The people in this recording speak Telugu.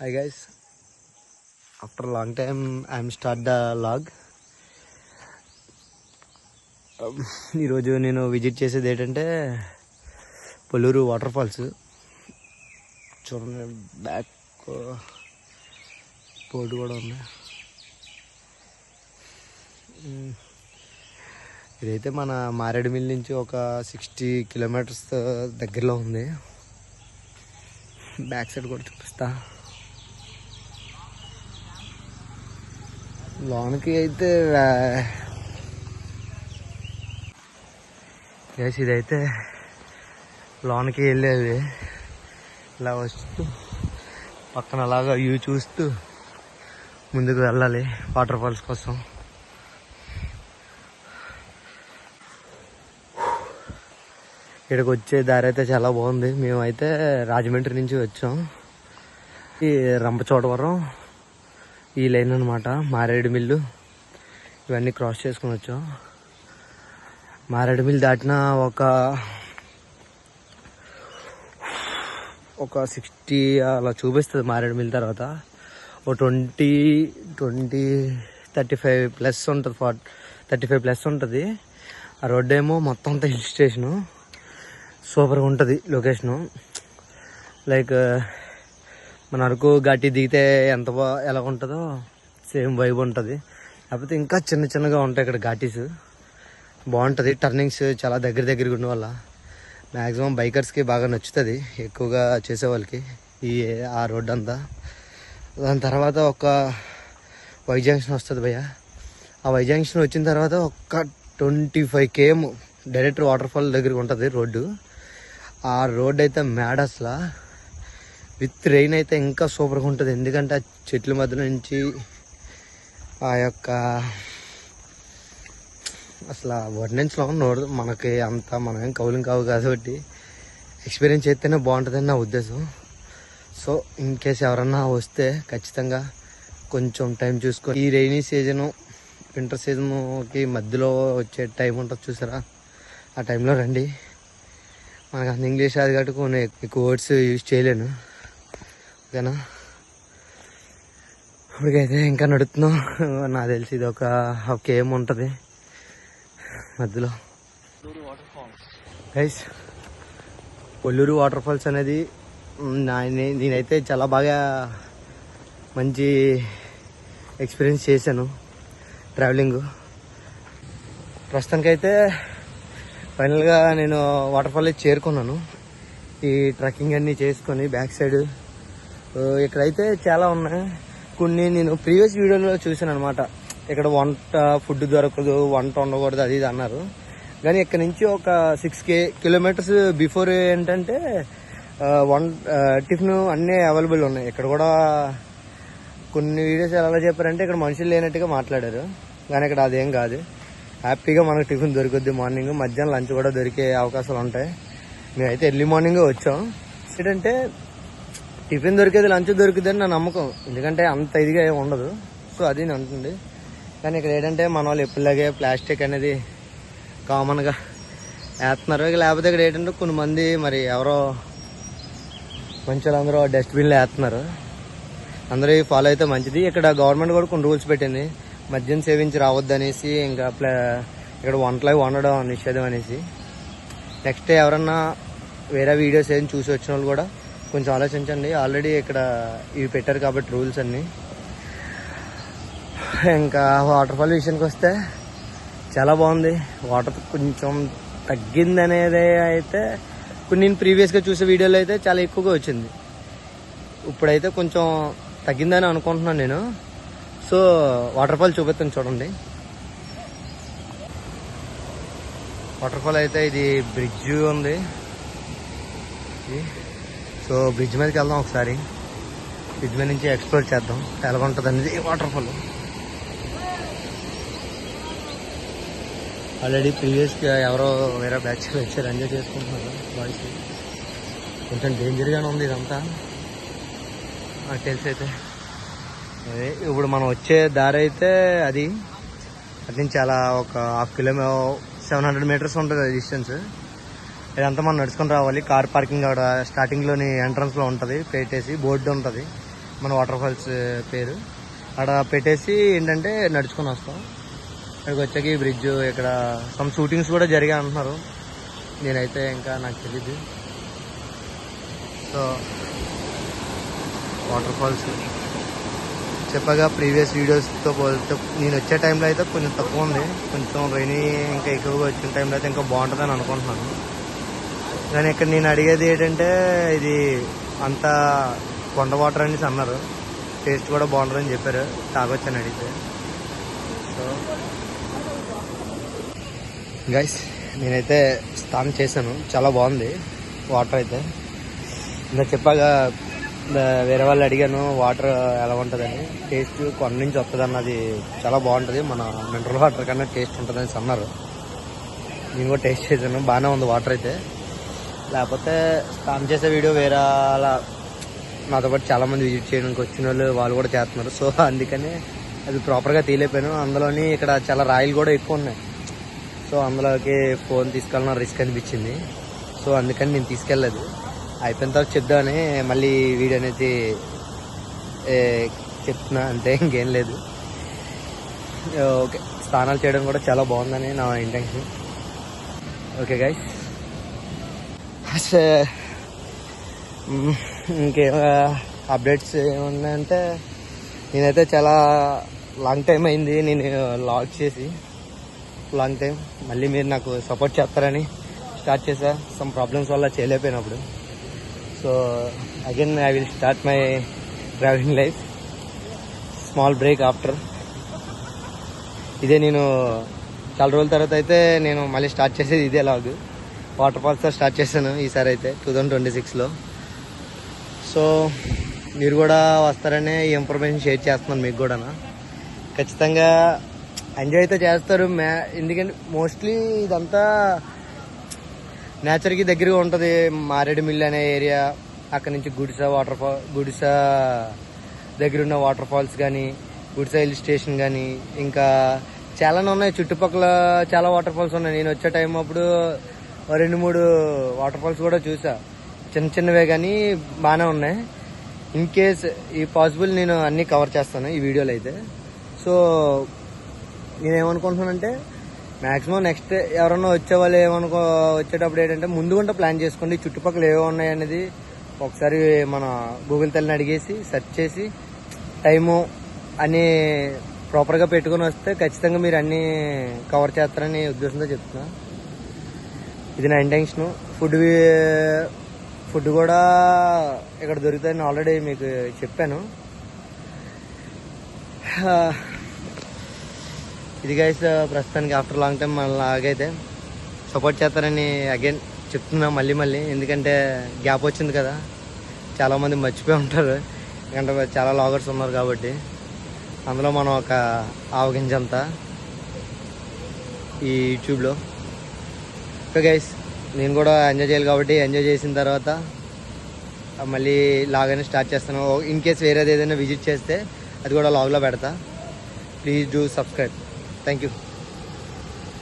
Hi guys, after a long time I'm start the log. ఈరోజు నేను విజిట్ చేసేది ఏంటంటే పొల్లూరు వాటర్ ఫాల్స్. చూడండి బ్యాక్ బోర్డు కూడా ఉంది. ఇదైతే మన మారేడుమిల్లి నుంచి ఒక 60 కిలోమీటర్స్ దగ్గరలో ఉంది. బ్యాక్ సైడ్ కూడా చూపిస్తా. లోనికి అయితే గ్యాస్ ఇదైతే లోనికి వెళ్ళేది. ఇలా వస్తూ పక్కన అలాగా వ్యూ చూస్తూ ముందుకు వెళ్ళాలి వాటర్ ఫాల్స్ కోసం. ఇక్కడికి వచ్చే దారి అయితే చాలా బాగుంది. మేమైతే రాజమండ్రి నుంచి వచ్చాం. ఈ రంపచోడవరం ఈ లైన్ అనమాట. మారేడుమిల్లు ఇవన్నీ క్రాస్ చేసుకుని వచ్చాం. మారేడుమిల్లి దాటిన ఒక 60 అలా చూపిస్తుంది. మారేడుమిల్లి తర్వాత ఓ 35 ప్లస్ ఉంటుంది, 35 ప్లస్ ఉంటుంది. ఆ రోడ్డు ఏమో మొత్తం అంతా హిల్ స్టేషను. సూపర్గా ఉంటుంది లొకేషను. లైక్ మన అరకు ఘాటి దిగితే ఎలా ఉంటుందో సేమ్ వైబ్ ఉంటుంది. కాకపోతే ఇంకా చిన్నగా ఉంటాయి ఇక్కడ ఘాటీస్. బాగుంటుంది. టర్నింగ్స్ చాలా దగ్గరగా ఉన్న వల్ల మ్యాక్సిమం బైకర్స్కి బాగా నచ్చుతుంది, ఎక్కువగా చేసేవాళ్ళకి ఆ రోడ్ అంతా. దాని తర్వాత ఒక వై జంక్షన్ వస్తుంది భయ్య. ఆ వై జంక్షన్ వచ్చిన తర్వాత ఒక 25 km డైరెక్ట్ వాటర్ ఫాల్ దగ్గరికి ఉంటుంది రోడ్డు. ఆ రోడ్ అయితే మ్యాడ్ అసలు. విత్ రెయిన్ అయితే ఇంకా సూపర్గా ఉంటుంది. ఎందుకంటే ఆ చెట్ల మధ్య నుంచి ఆ యొక్క అసలు వర్ణించలో మనకి అంత మనం కౌలిం కావు కాబట్టి ఎక్స్పీరియన్స్ చేస్తేనే బాగుంటుందని నా ఉద్దేశం. సో ఇన్ కేస్ ఎవరన్నా వస్తే ఖచ్చితంగా కొంచెం టైం చూసుకొని, ఈ రైనీ సీజను వింటర్ సీజన్కి మధ్యలో వచ్చే టైం ఉంటుంది చూసారా, ఆ టైంలో రండి. మనకు అంత ఇంగ్లీష్ అది కాబట్టి కొన్ని ఎక్కువ వర్డ్స్ యూజ్ చేయలేను, ఓకేనా. ఇప్పటికైతే ఇంకా నడుస్తున్నాం. నాకు తెలిసి ఇది ఒక KM ఉంటుంది మధ్యలో. గైస్, పొల్లూరు వాటర్ ఫాల్స్ అనేది నేనైతే చాలా బాగా మంచి ఎక్స్పీరియన్స్ చేశాను ట్రావెలింగ్. ప్రస్తుతానికైతే ఫైనల్గా నేను వాటర్ ఫాల్ చేరుకున్నాను. ఈ ట్రెక్కింగ్ అన్నీ చేసుకొని బ్యాక్ సైడ్ ఇక్కడైతే చాలా ఉన్నాయి. కొన్ని నేను ప్రీవియస్ వీడియోలో చూసాను అనమాట. ఇక్కడ ఫుడ్ దొరకదు, వంట ఉండకూడదు అది ఇది అన్నారు. కానీ ఇక్కడ నుంచి ఒక 6 కిలోమీటర్స్ బిఫోర్ ఏంటంటే టిఫిన్ అన్నీ అవైలబుల్ ఉన్నాయి. ఇక్కడ కూడా కొన్ని వీడియోస్ ఎలా చెప్పారంటే ఇక్కడ మనుషులు లేనట్టుగా మాట్లాడారు, కానీ ఇక్కడ అదేం కాదు. హ్యాపీగా మనకు టిఫిన్ దొరుకుద్ది. మార్నింగ్, మధ్యాహ్నం లంచ్ కూడా దొరికే అవకాశాలు ఉంటాయి. మేమైతే ఎర్లీ మార్నింగే వచ్చాం. ఏంటంటే టిఫిన్ దొరికేది, లంచ్ దొరికింది అని నా నమ్మకం. ఎందుకంటే అంత ఇదిగా ఏమి ఉండదు. సో అది నేను అంటుంది. కానీ ఇక్కడ ఏంటంటే మన వాళ్ళు ఎప్పుడులాగే ప్లాస్టిక్ అనేది కామన్గా వేస్తున్నారు. లేకపోతే ఇక్కడ ఏంటంటే కొన్ని మంది మరి ఎవరో మంచి వాళ్ళందరూ డస్ట్బిన్లో వేస్తున్నారు. అందరూ ఫాలో అయితే మంచిది. ఇక్కడ గవర్నమెంట్ కూడా కొన్ని రూల్స్ పెట్టింది, మద్యం సేవించి రావద్దు అనేసి, ఇంకా ఇక్కడ వంటలు వండడం నిషేధం అనేసి. నెక్స్ట్ ఎవరన్నా వేరే వీడియోస్ ఏం చూసి వచ్చిన వాళ్ళు కూడా కొంచెం ఆలోచించండి. ఆల్రెడీ ఇక్కడ ఇవి పెట్టారు కాబట్టి రూల్స్ అన్నీ. ఇంకా వాటర్ ఫాల్ విషయానికి వస్తే చాలా బాగుంది. వాటర్ కొంచెం తగ్గింది అనేది అయితే నేను ప్రీవియస్గా చూసే వీడియోలో అయితే చాలా ఎక్కువగా వచ్చింది. ఇప్పుడైతే కొంచెం తగ్గిందని అనుకుంటున్నాను నేను. సో వాటర్ ఫాల్ చూపిస్తాను చూడండి. వాటర్ ఫాల్ అయితే ఇది బ్రిడ్జ్ ఉంది. సో బ్రిడ్జ్ మీదకి వెళ్దాం ఒకసారి. బ్రిడ్జ్ మీద నుంచి ఎక్స్ప్లోర్ చేద్దాం ఎలా ఉంటుంది అనేది వాటర్ ఫాల్. ఆల్రెడీ ప్రీవియస్గా ఎవరో వేరే బ్యాచ్ వచ్చారు, ఎంజాయ్ చేసుకుంటున్నారు బాయ్స్. కొంచెం డేంజర్గానే ఉంది ఇదంతా నాకు తెలిసి అయితే. అదే ఇప్పుడు మనం వచ్చే దారి అయితే అది అటు నుంచి అలా ఒక 1/2 కిలోమీటర్ 700 మీటర్స్ ఉంటుంది డిస్టెన్స్. ఇదంతా మనం నడుచుకొని రావాలి. కార్ పార్కింగ్ అక్కడ స్టార్టింగ్లోని ఎంట్రన్స్లో ఉంటుంది, పెట్టేసి బోర్డు ఉంటుంది. మన వాటర్ ఫాల్స్ పేరు. అక్కడ పెట్టేసి ఏంటంటే నడుచుకొని వస్తాం. ఇక్కడికి వచ్చాక ఈ బ్రిడ్జ్ ఇక్కడ సమ్ షూటింగ్స్ కూడా జరిగాయి అంటున్నారు. నేనైతే ఇంకా నాకు తెలీదు. సో వాటర్ ఫాల్స్ చెప్పగా ప్రీవియస్ వీడియోస్తో పోలిస్తే నేను వచ్చే టైంలో అయితే కొంచెం తక్కువ ఉంది. కొంచెం రైనీ ఇంకా ఎక్కువగా వచ్చిన టైంలో అయితే ఇంకా బాగుంటుందని అనుకుంటున్నాను. కానీ ఇక్కడ నేను అడిగేది ఏంటంటే ఇది అంతా కొండ వాటర్ అనేసి అన్నారు. టేస్ట్ కూడా బాగుంటుందని చెప్పారు. తాగొచ్చని అడిగితే. సో గైస్ నేనైతే స్నానం చేశాను. చాలా బాగుంది వాటర్ అయితే. ఇంకా చెప్పాగా వేరే వాళ్ళు అడిగాను వాటర్ ఎలా ఉంటుందని. టేస్ట్ కొండ నుంచి వస్తుంది అన్నది చాలా బాగుంటుంది. మన మినరల్ వాటర్ కన్నా టేస్ట్ ఉంటుందని అన్నారు. నేను కూడా టేస్ట్ చేశాను. బాగానే ఉంది వాటర్ అయితే. లేకపోతే స్నానం చేసే వీడియో వేరే అలా నాతో పాటు చాలామంది విజిట్ చేయడానికి వచ్చిన వాళ్ళు కూడా చేస్తున్నారు. సో అందుకని అది ప్రాపర్గా తీయలేకపోయాను. అందులోని ఇక్కడ చాలా రాయిలు కూడా ఎక్కువ ఉన్నాయి. సో అందులోకి ఫోన్ తీసుకెళ్ళిన రిస్క్ అనిపించింది. సో అందుకని నేను తీసుకెళ్ళలేదు. అయిపోయిన తర్వాత చెప్దామని మళ్ళీ వీడియో అనేది చెప్తున్నా అంతే, ఇంకేం లేదు. ఓకే, స్నానాలు చేయడం కూడా చాలా బాగుందని నా ఇంటెన్షన్. ఓకే గైస్, ఇంకేం అప్డేట్స్ ఏమున్నాయంటే నేనైతే చాలా లాంగ్ టైం అయింది నేను లాగ్ చేసి. లాంగ్ టైం మళ్ళీ మీరు నాకు సపోర్ట్ చేస్తారని స్టార్ట్ చేశా. సమ్ ప్రాబ్లమ్స్ వల్ల చేయలేకపోయినప్పుడు. So again I will start my travelling life. Small break after. ఇదే నేను చాలా రోజుల తర్వాత అయితే నేను మళ్ళీ స్టార్ట్ చేసేది ఇదే లాగ్. వాటర్ ఫాల్స్తో స్టార్ట్ చేశాను ఈసారి అయితే 2026లో. సో మీరు కూడా వస్తారనే ఈ ఇన్ఫర్మేషన్ షేర్ చేస్తున్నాను మీకు కూడా. ఖచ్చితంగా ఎంజాయ్ అయితే చేస్తారు. ఎందుకంటే మోస్ట్లీ ఇదంతా నేచర్కి దగ్గరగా ఉంటుంది. మారేడుమిల్లి అనే ఏరియా, అక్కడ నుంచి గుడిస దగ్గర ఉన్న వాటర్ ఫాల్స్ కానీ, గుడిస హిల్ స్టేషన్ కానీ, ఇంకా చాలానే ఉన్నాయి. చుట్టుపక్కల చాలా వాటర్ ఫాల్స్ ఉన్నాయి. నేను వచ్చే టైం అప్పుడు 2-3 వాటర్ ఫాల్స్ కూడా చూసా. చిన్న చిన్నవే కానీ బాగానే ఉన్నాయి. ఇన్ కేస్ ఈ పాసిబుల్ నేను అన్నీ కవర్ చేస్తాను ఈ వీడియోలో అయితే. సో నేనేమనుకుంటున్నానంటే మ్యాక్సిమం నెక్స్ట్ ఎవరన్నా వచ్చేవాళ్ళు వచ్చేటప్పుడు ఏంటంటే ముందుగుంటే ప్లాన్ చేసుకోండి. చుట్టుపక్కల ఏవో ఉన్నాయి అనేది ఒకసారి మన గూగుల్ తల్లిని అడిగేసి సెర్చ్ చేసి టైము అన్నీ ప్రాపర్గా పెట్టుకుని వస్తే ఖచ్చితంగా మీరు అన్నీ కవర్ చేస్తారని ఉద్దేశంతో చెప్తున్నా. ఇది నా ఇంటెన్షను. ఫుడ్ కూడా ఇక్కడ దొరుకుతాయని ఆల్రెడీ మీకు చెప్పాను. ఇది గైస్ ప్రస్తుతానికి ఆఫ్టర్ లాంగ్ టైం అలాగైతే సపోర్ట్ చేస్తారని అగైన్ చెప్తున్నా మళ్ళీ. ఎందుకంటే గ్యాప్ వచ్చింది కదా, చాలామంది మర్చిపోయి ఉంటారు. ఎందుకంటే చాలా లాగర్స్ ఉన్నారు కాబట్టి. అందులో మనం ఒక ఆవగింజంతా ఈ యూట్యూబ్లో. ఓకే గైస్, నేను కూడా ఎంజాయ్ చేయాలి కాబట్టి ఎంజాయ్ చేసిన తర్వాత మళ్ళీ లాగానే స్టార్ట్ చేస్తాను. ఇన్ కేస్ వేరేది ఏదైనా విజిట్ చేస్తే అది కూడా లాగ్లో పెడతా. Please do subscribe. Thank you.